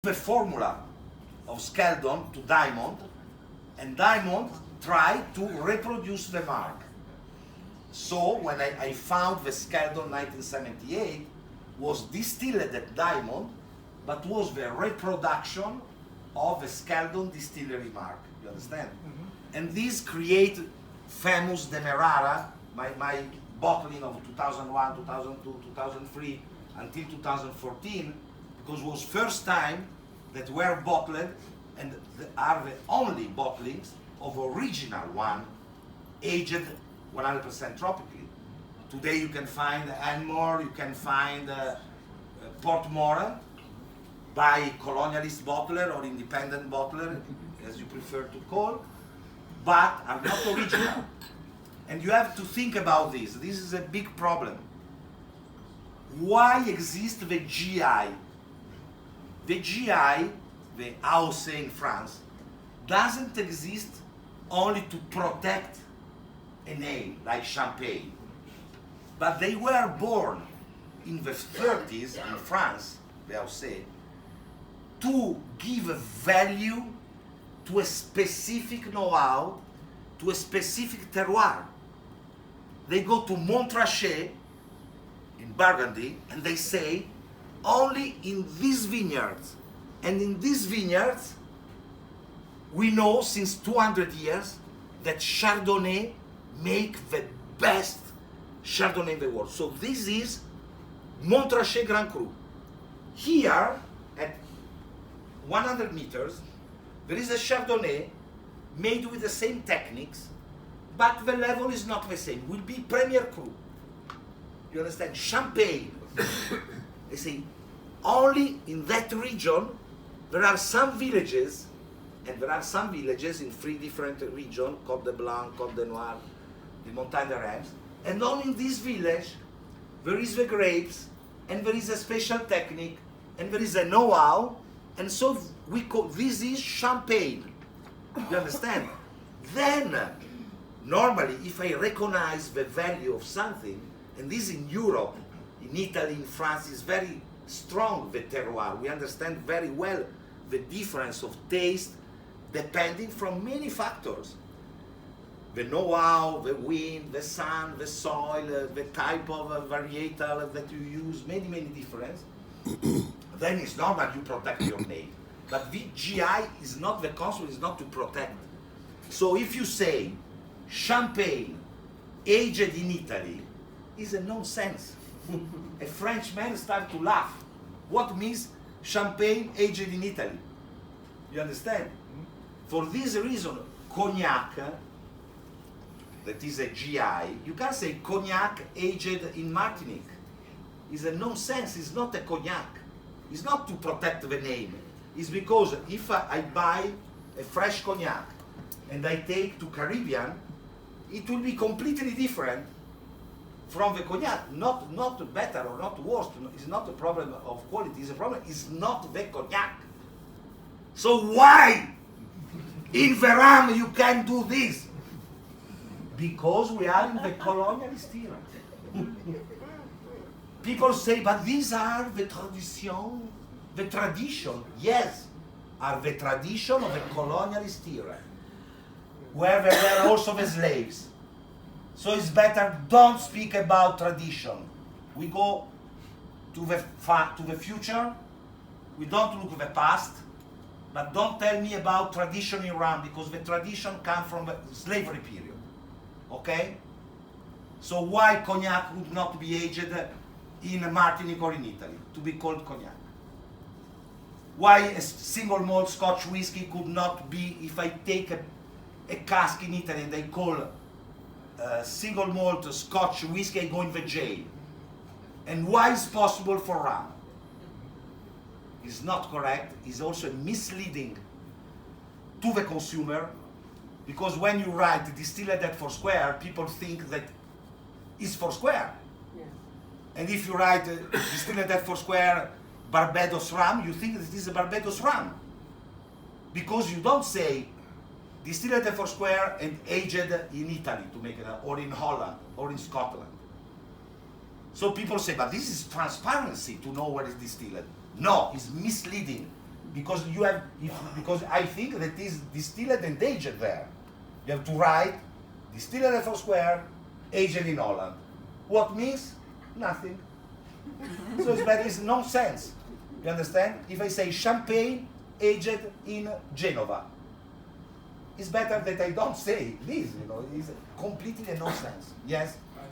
the formula of Skeldon to Diamond, and Diamond tried to reproduce the mark. So when I found the Skeldon 1978 was distilled at Diamond, but was the reproduction of the Skeldon distillery mark. You understand? Mm-hmm. And this create famous Demerara, my bottling of 2001, 2002, 2003 until 2014, because it was first time that were bottled and are the only bottlings of original one aged 100% tropically. Today you can find Anmore, you can find Portmore by colonialist bottler or independent bottler, as you prefer to call, but are not original. And you have to think about this. This is a big problem. Why exists the GI? The GI, the AOC in France, doesn't exist only to protect a name like Champagne, but they were born in the 30s in France, the AOC, to give a value to a specific know-how, to a specific terroir. They go to Montrachet in Burgundy and they say, only in these vineyards, and in these vineyards, we know since 200 years that Chardonnay make the best Chardonnay in the world. So this is Montrachet Grand Cru. Here, at 100 meters, there is a Chardonnay made with the same techniques, but the level is not the same. Will be Premier Cru. You understand? Champagne. They say, only in that region, there are some villages, and there are some villages in 3 different regions, Côte de Blanc, Côte de Noir, the Montagne de Reims, and only in this village, there is the grapes, and there is a special technique, and there is a know-how, and so we call, this is Champagne. You understand? Then, normally, if I recognize the value of something, and this in Europe, in Italy, in France, is very strong, the terroir. We understand very well the difference of taste depending from many factors. The know-how, the wind, the sun, the soil, the type of varietal that you use, many difference. Then it's normal you protect your name. But the GI is not the concept, is not to protect. So if you say Champagne aged in Italy, is a nonsense. A Frenchman start to laugh. What means Champagne aged in Italy? You understand? For this reason, cognac, that is a GI, you can't say cognac aged in Martinique. It's a nonsense, it's not a cognac. It's not to protect the name. It's because if I buy a fresh cognac and I take to Caribbean, it will be completely different from the cognac, not better or not worse. It's not a problem of quality, it's a problem, it's not the cognac. So why in the rum you can do this? Because we are in the colonialist era. People say, but these are the tradition, yes, are the tradition of the colonialist era, where there were also the slaves. So it's better, don't speak about tradition. We go to the future, we don't look at the past, but don't tell me about tradition in rum, because the tradition comes from the slavery period, okay? So why cognac would not be aged in Martinique or in Italy, to be called cognac? Why a single malt Scotch whiskey could not be, if I take a cask in Italy and they call single malt Scotch whiskey, I go in the jail. And why is possible for rum? It's not correct, it's also misleading to the consumer, because when you write distilled at Foursquare, people think that it's Foursquare. Yeah. And if you write distilled at Foursquare Barbados rum, you think that this is a Barbados rum. Because you don't say distilled at Foursquare and aged in Italy to make it, or in Holland, or in Scotland. So people say, but this is transparency to know what is distilled. No, it's misleading. because you have, because I think that is distilled and aged there. You have to write distilled at Foursquare, aged in Holland. What means? Nothing. So it's nonsense. You understand? If I say champagne aged in Genova, it's better that I don't say this, it's completely a nonsense. Yes?